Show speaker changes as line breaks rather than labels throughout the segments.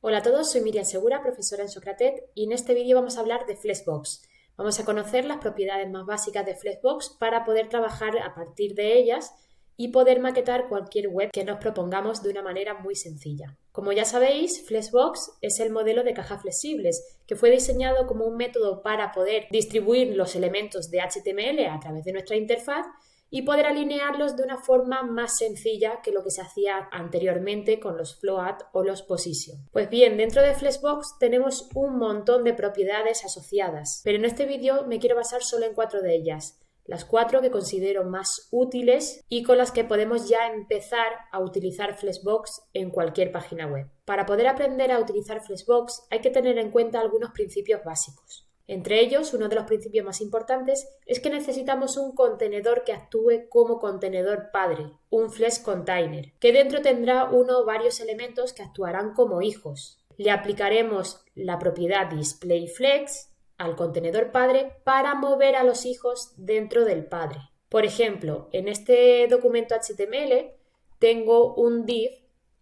Hola a todos, soy Miriam Segura, profesora en Socratet, y en este vídeo vamos a hablar de Flexbox. Vamos a conocer las propiedades más básicas de Flexbox para poder trabajar a partir de ellas y poder maquetar cualquier web que nos propongamos de una manera muy sencilla. Como ya sabéis, Flexbox es el modelo de cajas flexibles que fue diseñado como un método para poder distribuir los elementos de HTML a través de nuestra interfaz y poder alinearlos de una forma más sencilla que lo que se hacía anteriormente con los float o los position. Pues bien, dentro de Flexbox tenemos un montón de propiedades asociadas, pero en este vídeo me quiero basar solo en 4 de ellas, las 4 que considero más útiles y con las que podemos ya empezar a utilizar Flexbox en cualquier página web. Para poder aprender a utilizar Flexbox hay que tener en cuenta algunos principios básicos. Entre ellos, uno de los principios más importantes es que necesitamos un contenedor que actúe como contenedor padre, un Flex Container, que dentro tendrá uno o varios elementos que actuarán como hijos. Le aplicaremos la propiedad displayFlex al contenedor padre para mover a los hijos dentro del padre. Por ejemplo, en este documento HTML tengo un div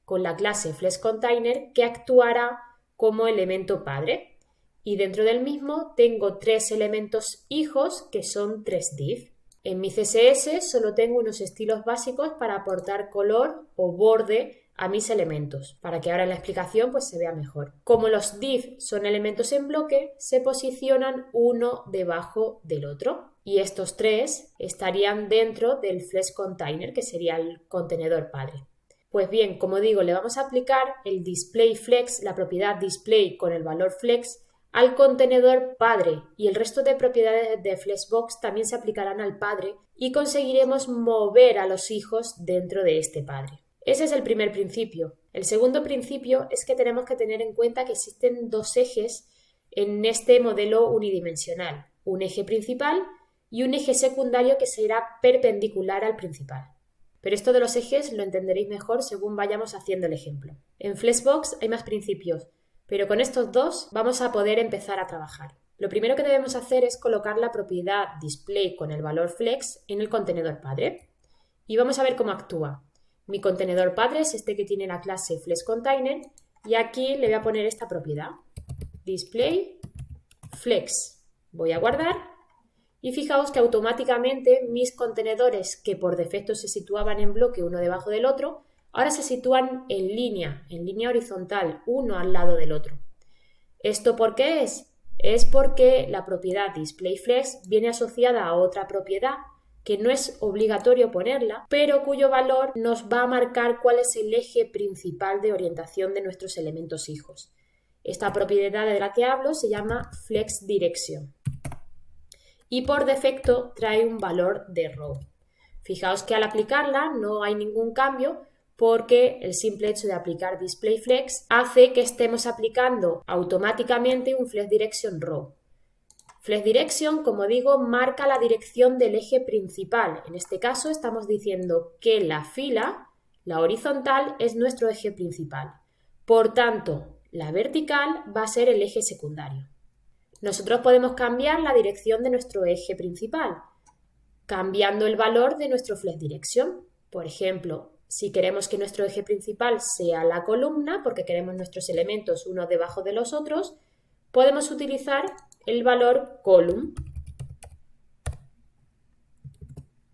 con la clase FlexContainer que actuará como elemento padre. Y dentro del mismo tengo 3 elementos hijos que son 3 div. En mi CSS solo tengo unos estilos básicos para aportar color o borde a mis elementos, para que ahora en la explicación se vea mejor. Como los div son elementos en bloque, se posicionan uno debajo del otro. Y estos 3 estarían dentro del Flex Container, que sería el contenedor padre. Pues bien, como digo, le vamos a aplicar el displayFlex, la propiedad display con el valor flex, al contenedor padre, y el resto de propiedades de Flexbox también se aplicarán al padre y conseguiremos mover a los hijos dentro de este padre. Ese es el primer principio. El segundo principio es que tenemos que tener en cuenta que existen 2 ejes en este modelo unidimensional, un eje principal y un eje secundario que será perpendicular al principal. Pero esto de los ejes lo entenderéis mejor según vayamos haciendo el ejemplo. En Flexbox hay más principios, pero con estos 2 vamos a poder empezar a trabajar. Lo primero que debemos hacer es colocar la propiedad display con el valor flex en el contenedor padre. Y vamos a ver cómo actúa. Mi contenedor padre es este que tiene la clase FlexContainer y aquí le voy a poner esta propiedad, display flex. Voy a guardar y fijaos que automáticamente mis contenedores que por defecto se situaban en bloque uno debajo del otro, ahora se sitúan en línea horizontal, uno al lado del otro. ¿Esto por qué es? Es porque la propiedad displayFlex viene asociada a otra propiedad que no es obligatorio ponerla, pero cuyo valor nos va a marcar cuál es el eje principal de orientación de nuestros elementos hijos. Esta propiedad de la que hablo se llama FlexDirection y por defecto trae un valor de row. Fijaos que al aplicarla no hay ningún cambio, porque el simple hecho de aplicar displayFlex hace que estemos aplicando automáticamente un FlexDirection row. FlexDirection, como digo, marca la dirección del eje principal. En este caso estamos diciendo que la fila, la horizontal, es nuestro eje principal. Por tanto, la vertical va a ser el eje secundario. Nosotros podemos cambiar la dirección de nuestro eje principal, cambiando el valor de nuestro FlexDirection. Por ejemplo, si queremos que nuestro eje principal sea la columna, porque queremos nuestros elementos unos debajo de los otros, podemos utilizar el valor column.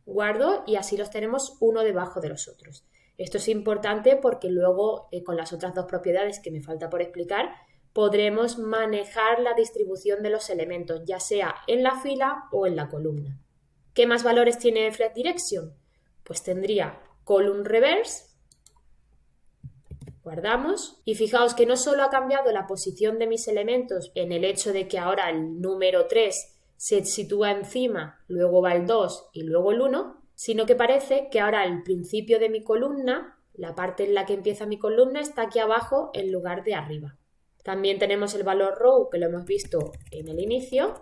Guardo y así los tenemos uno debajo de los otros. Esto es importante porque luego con las otras 2 propiedades que me falta por explicar, podremos manejar la distribución de los elementos, ya sea en la fila o en la columna. ¿Qué más valores tiene FlexDirection? Pues tendría column reverse, guardamos y fijaos que no solo ha cambiado la posición de mis elementos en el hecho de que ahora el número 3 se sitúa encima, luego va el 2 y luego el 1, sino que parece que ahora el principio de mi columna, la parte en la que empieza mi columna, está aquí abajo en lugar de arriba. También tenemos el valor row que lo hemos visto en el inicio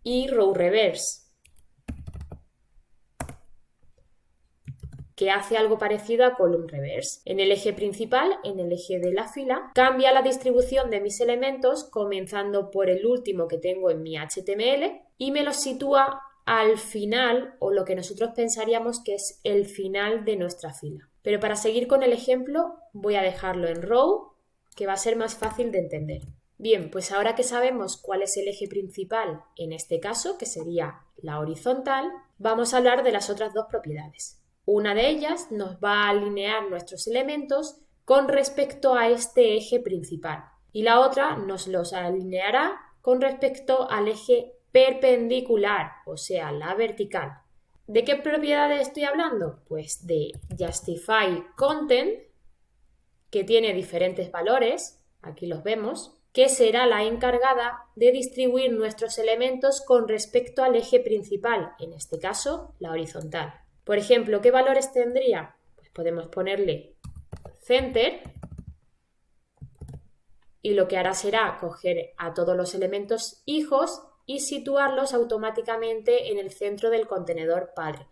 y row reverse, que hace algo parecido a column reverse. En el eje principal, en el eje de la fila, cambia la distribución de mis elementos comenzando por el último que tengo en mi HTML y me los sitúa al final o lo que nosotros pensaríamos que es el final de nuestra fila. Pero para seguir con el ejemplo voy a dejarlo en row, que va a ser más fácil de entender. Bien, pues ahora que sabemos cuál es el eje principal en este caso, que sería la horizontal, vamos a hablar de las otras dos propiedades. Una de ellas nos va a alinear nuestros elementos con respecto a este eje principal y la otra nos los alineará con respecto al eje perpendicular, o sea, la vertical. ¿De qué propiedades estoy hablando? Pues de Justify Content, que tiene diferentes valores, aquí los vemos, que será la encargada de distribuir nuestros elementos con respecto al eje principal, en este caso, la horizontal. Por ejemplo, ¿qué valores tendría? Pues podemos ponerle Center y lo que hará será coger a todos los elementos hijos y situarlos automáticamente en el centro del contenedor padre,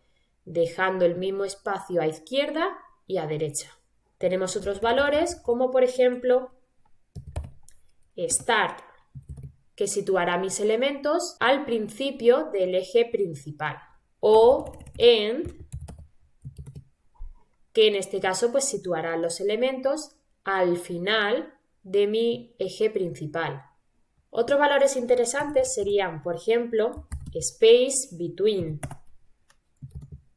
dejando el mismo espacio a izquierda y a derecha. Tenemos otros valores como por ejemplo Start, que situará mis elementos al principio del eje principal, o End, que en este caso pues situará los elementos al final de mi eje principal. Otros valores interesantes serían, por ejemplo, Space Between,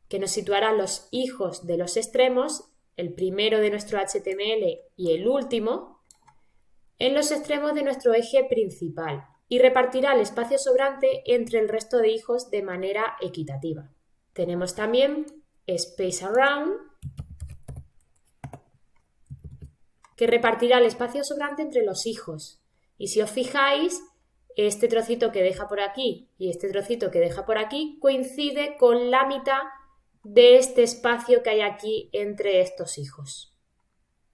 que nos situará los hijos de los extremos, el primero de nuestro HTML y el último, en los extremos de nuestro eje principal y repartirá el espacio sobrante entre el resto de hijos de manera equitativa. Tenemos también Space Around, que repartirá el espacio sobrante entre los hijos. Y si os fijáis, este trocito que deja por aquí y este trocito que deja por aquí coincide con la mitad de este espacio que hay aquí entre estos hijos.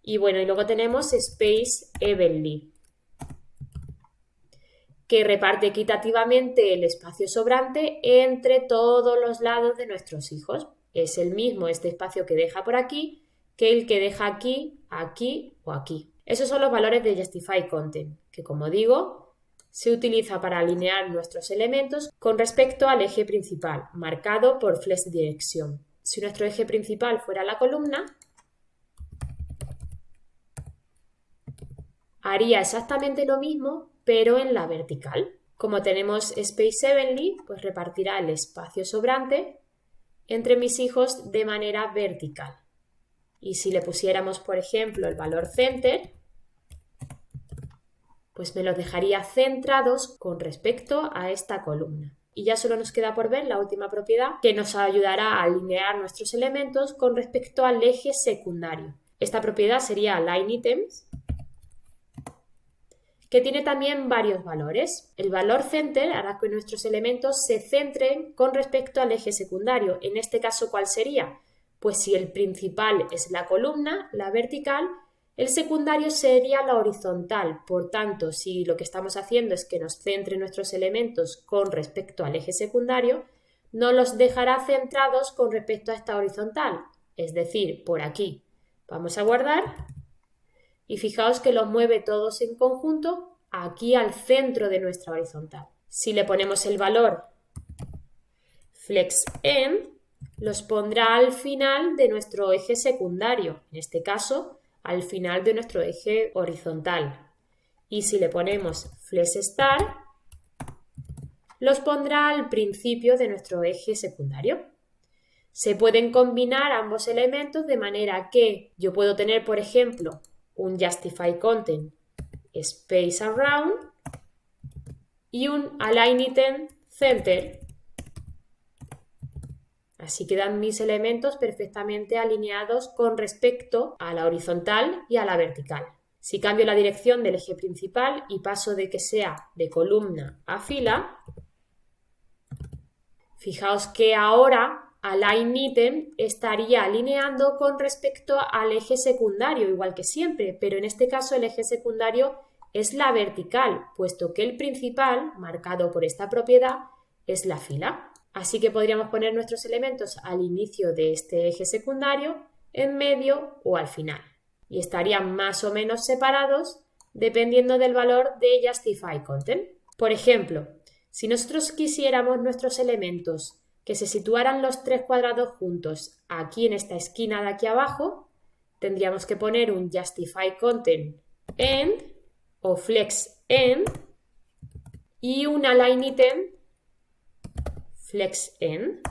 Y bueno, y luego tenemos Space Evenly, que reparte equitativamente el espacio sobrante entre todos los lados de nuestros hijos. Es el mismo este espacio que deja por aquí que el que deja aquí, aquí o aquí. Esos son los valores de Justify Content, que como digo, se utiliza para alinear nuestros elementos con respecto al eje principal, marcado por flex dirección. Si nuestro eje principal fuera la columna, haría exactamente lo mismo, pero en la vertical. Como tenemos Space Evenly, pues repartirá el espacio sobrante entre mis hijos de manera vertical. Y si le pusiéramos, por ejemplo, el valor Center, pues me los dejaría centrados con respecto a esta columna. Y ya solo nos queda por ver la última propiedad que nos ayudará a alinear nuestros elementos con respecto al eje secundario. Esta propiedad sería Align Items, que tiene también varios valores. El valor Center hará que nuestros elementos se centren con respecto al eje secundario. En este caso, ¿cuál sería? Pues si el principal es la columna, la vertical, el secundario sería la horizontal. Por tanto, si lo que estamos haciendo es que nos centre nuestros elementos con respecto al eje secundario, nos los dejará centrados con respecto a esta horizontal, es decir, por aquí. Vamos a guardar y fijaos que los mueve todos en conjunto aquí al centro de nuestra horizontal. Si le ponemos el valor FlexEnd, los pondrá al final de nuestro eje secundario, en este caso al final de nuestro eje horizontal. Y si le ponemos FlexStart, los pondrá al principio de nuestro eje secundario. Se pueden combinar ambos elementos de manera que yo puedo tener, por ejemplo, un Justify Content Space Around y un Align Item Center. Así quedan mis elementos perfectamente alineados con respecto a la horizontal y a la vertical. Si cambio la dirección del eje principal y paso de que sea de columna a fila, fijaos que ahora Align Item estaría alineando con respecto al eje secundario, igual que siempre, pero en este caso el eje secundario es la vertical, puesto que el principal, marcado por esta propiedad, es la fila. Así que podríamos poner nuestros elementos al inicio de este eje secundario, en medio o al final. Y estarían más o menos separados dependiendo del valor de Justify Content. Por ejemplo, Si nosotros quisiéramos nuestros elementos que se situaran los tres cuadrados juntos aquí en esta esquina de aquí abajo, tendríamos que poner un justify content end o flex end y un align item flex end.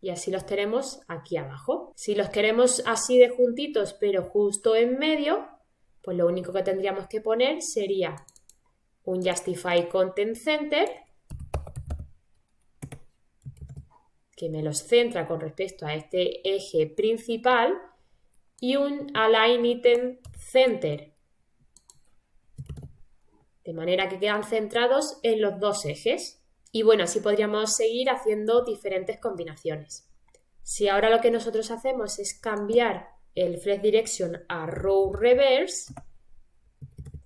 Y así los tenemos aquí abajo. Si los queremos así de juntitos pero justo en medio, pues lo único que tendríamos que poner sería un justify content center que me los centra con respecto a este eje principal y un align item center, de manera que quedan centrados en los dos ejes. Y bueno, así podríamos seguir haciendo diferentes combinaciones. Si ahora lo que nosotros hacemos es cambiar el flex direction a row reverse,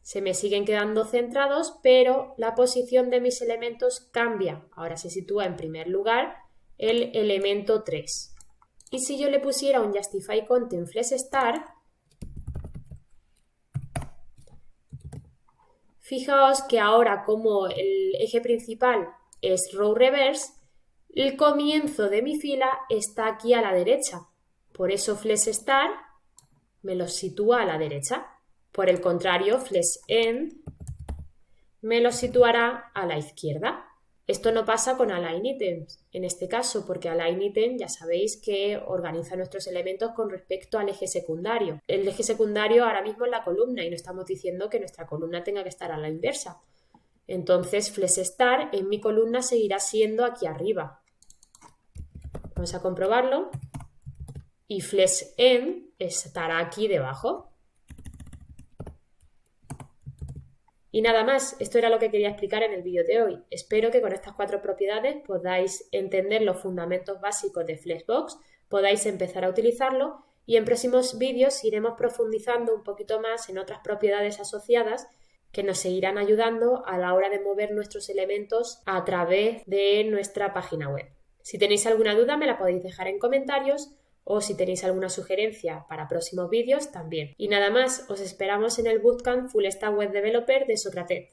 se me siguen quedando centrados, pero la posición de mis elementos cambia. Ahora se sitúa en primer lugar el elemento 3. Y si yo le pusiera un justify content flex start, fijaos que ahora como el eje principal es row reverse, el comienzo de mi fila está aquí a la derecha. Por eso flex start me los sitúa a la derecha. Por el contrario, flex end me los situará a la izquierda. Esto no pasa con align items, en este caso, porque align item ya sabéis que organiza nuestros elementos con respecto al eje secundario. El eje secundario ahora mismo es la columna y no estamos diciendo que nuestra columna tenga que estar a la inversa. Entonces, flex start en mi columna seguirá siendo aquí arriba. Vamos a comprobarlo. Y flex end estará aquí debajo. Y nada más, esto era lo que quería explicar en el vídeo de hoy. Espero que con estas 4 propiedades podáis entender los fundamentos básicos de Flexbox, podáis empezar a utilizarlo y en próximos vídeos iremos profundizando un poquito más en otras propiedades asociadas que nos seguirán ayudando a la hora de mover nuestros elementos a través de nuestra página web. Si tenéis alguna duda me la podéis dejar en comentarios o si tenéis alguna sugerencia para próximos vídeos también. Y nada más, os esperamos en el Bootcamp Full Stack Web Developer de Socratet.